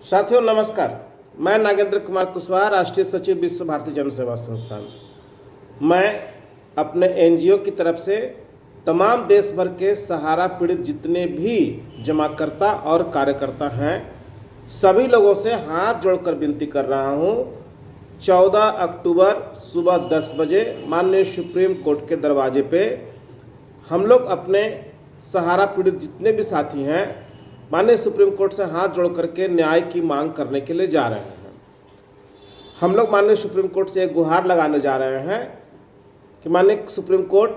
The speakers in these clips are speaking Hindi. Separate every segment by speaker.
Speaker 1: साथियों नमस्कार। मैं नागेंद्र कुमार कुशवाहा, राष्ट्रीय सचिव विश्व भारती जन सेवा संस्थान। मैं अपने एनजीओ की तरफ से तमाम देश भर के सहारा पीड़ित जितने भी जमाकर्ता और कार्यकर्ता हैं, सभी लोगों से हाथ जोड़कर विनती कर रहा हूं। 14 अक्टूबर सुबह 10 बजे माननीय सुप्रीम कोर्ट के दरवाजे पे हम लोग अपने सहारा पीड़ित जितने भी साथी हैं, माननीय सुप्रीम कोर्ट से हाथ जोड़ करके न्याय की मांग करने के लिए जा रहे हैं। हम लोग माननीय सुप्रीम कोर्ट से एक गुहार लगाने जा रहे हैं कि माननीय सुप्रीम कोर्ट,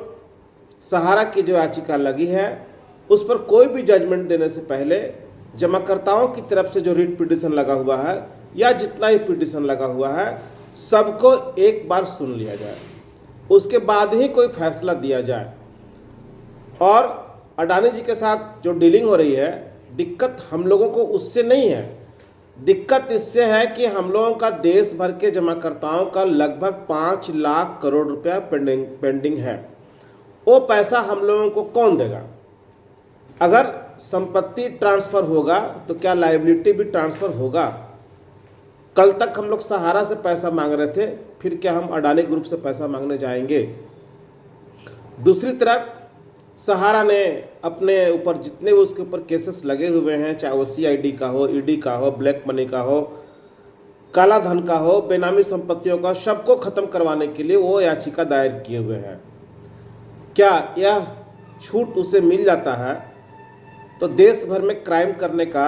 Speaker 1: सहारा की जो याचिका लगी है उस पर कोई भी जजमेंट देने से पहले जमाकर्ताओं की तरफ से जो रिट पिटीशन लगा हुआ है या जितना ही पिटीशन लगा हुआ है, सबको एक बार सुन लिया जाए, उसके बाद ही कोई फैसला दिया जाए। और अडानी जी के साथ जो डीलिंग हो रही है, दिक्कत हम लोगों को उससे नहीं है, दिक्कत इससे है कि हम लोगों का देश भर के जमाकर्ताओं का लगभग 5 लाख करोड़ रुपया पेंडिंग है। वो पैसा हम लोगों को कौन देगा? अगर संपत्ति ट्रांसफ़र होगा तो क्या लायबिलिटी भी ट्रांसफ़र होगा? कल तक हम लोग सहारा से पैसा मांग रहे थे, फिर क्या हम अडानी ग्रुप से पैसा मांगने जाएंगे? दूसरी तरफ सहारा ने अपने ऊपर जितने भी उसके ऊपर केसेस लगे हुए हैं, चाहे वो सीआईडी का हो, ईडी का हो, ब्लैक मनी का हो, काला धन का हो, बेनामी संपत्तियों का, सबको खत्म करवाने के लिए वो याचिका दायर किए हुए हैं। क्या यह छूट उसे मिल जाता है तो देश भर में क्राइम करने का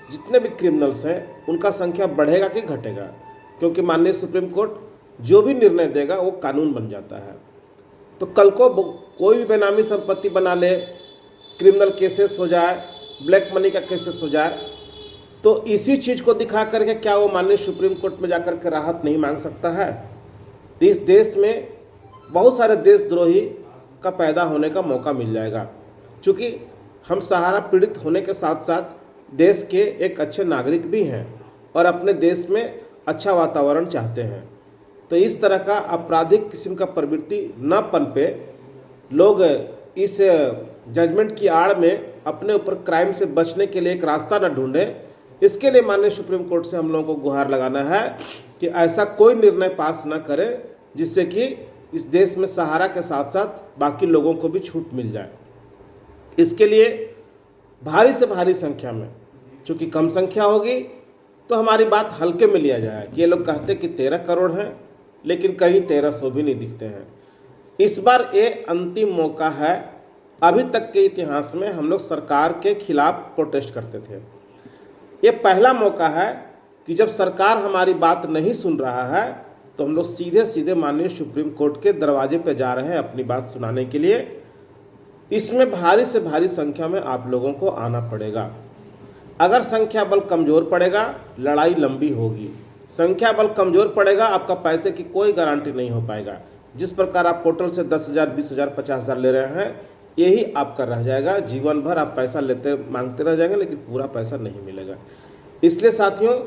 Speaker 1: जितने भी क्रिमिनल्स हैं उनका संख्या बढ़ेगा कि घटेगा? क्योंकि माननीय सुप्रीम कोर्ट जो भी निर्णय देगा वो कानून बन जाता है। तो कल को कोई भी बेनामी संपत्ति बना ले, क्रिमिनल केसेस हो जाए, ब्लैक मनी का केसेस हो जाए, तो इसी चीज़ को दिखा करके क्या वो माननीय सुप्रीम कोर्ट में जाकर के राहत नहीं मांग सकता है? तो इस देश में बहुत सारे देशद्रोही का पैदा होने का मौका मिल जाएगा। चूँकि हम सहारा पीड़ित होने के साथ साथ देश के एक अच्छे नागरिक भी हैं और अपने देश में अच्छा वातावरण चाहते हैं। तो इस तरह का आपराधिक किस्म का प्रवृत्ति न पनपे, लोग इस जजमेंट की आड़ में अपने ऊपर क्राइम से बचने के लिए एक रास्ता न ढूंढें। इसके लिए माननीय सुप्रीम कोर्ट से हम लोगों को गुहार लगाना है कि ऐसा कोई निर्णय पास न करें जिससे कि इस देश में सहारा के साथ साथ बाकी लोगों को भी छूट मिल जाए। इसके लिए भारी से भारी संख्या में, चूँकि कम संख्या होगी तो हमारी बात हल्के में लिया जाए कि ये लोग कहते कि 13 करोड़ हैं, लेकिन कहीं 1300 भी नहीं दिखते हैं। इस बार ये अंतिम मौका है। अभी तक के इतिहास में हम लोग सरकार के खिलाफ प्रोटेस्ट करते थे, ये पहला मौका है कि जब सरकार हमारी बात नहीं सुन रहा है तो हम लोग सीधे सीधे माननीय सुप्रीम कोर्ट के दरवाजे पर जा रहे हैं अपनी बात सुनाने के लिए। इसमें भारी से भारी संख्या में आप लोगों को आना पड़ेगा। अगर संख्या बल कमज़ोर पड़ेगा, लड़ाई लंबी होगी। संख्या बल कमज़ोर पड़ेगा, आपका पैसे की कोई गारंटी नहीं हो पाएगा। जिस प्रकार आप पोर्टल से 10,000, 20,000, 50,000 ले रहे हैं, यही आपका रह जाएगा। जीवन भर आप पैसा लेते मांगते रह जाएंगे, लेकिन पूरा पैसा नहीं मिलेगा। इसलिए साथियों,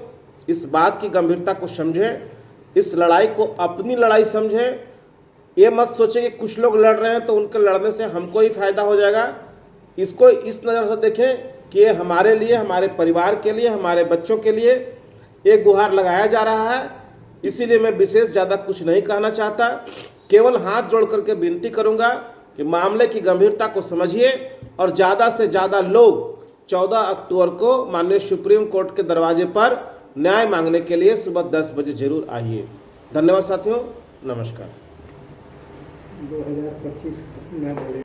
Speaker 1: इस बात की गंभीरता को समझें, इस लड़ाई को अपनी लड़ाई समझें। ये मत सोचें कि कुछ लोग लड़ रहे हैं तो उनके लड़ने से हमको ही फायदा हो जाएगा। इसको इस नज़र से देखें कि ये हमारे लिए, हमारे परिवार के लिए, हमारे बच्चों के लिए एक गुहार लगाया जा रहा है। इसीलिए मैं विशेष ज़्यादा कुछ नहीं कहना चाहता, केवल हाथ जोड़ करके विनती करूंगा कि मामले की गंभीरता को समझिए और ज़्यादा से ज़्यादा लोग 14 अक्टूबर को माननीय सुप्रीम कोर्ट के दरवाजे पर न्याय मांगने के लिए सुबह 10 बजे जरूर आइए। धन्यवाद साथियों, नमस्कार।
Speaker 2: 2025 में बोले